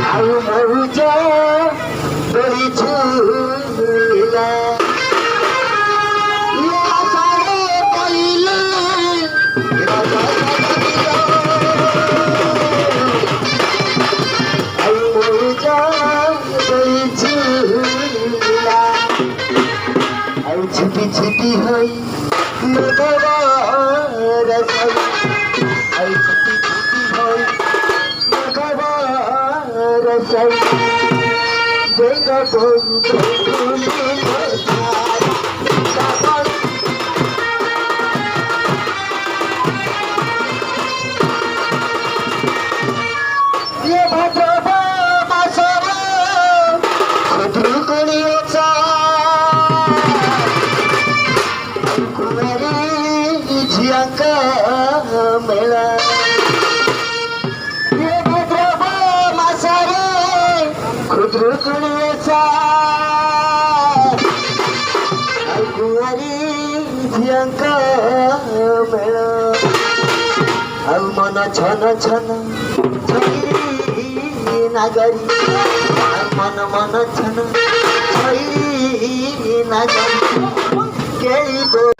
ଆଉ ମହୁଜ ଦୋଳି ଝୁଲିଲା छिपी छिपी हई मेघवार छई आई छिपी छिपी हई मेघवार छई देगा बहु ये भद्रवा मासवा खुदरुकणीचा झियांका मेला ये भद्रवा मासारे खुदरुकणीचा कुंवारी झियांका मेला ଆଉ ମନ ଛନ ଛନ ଛଇ ନାଗରୀ ମନ ମନ ଛନ ଛଇ ନାଗରୀ କେଳିବ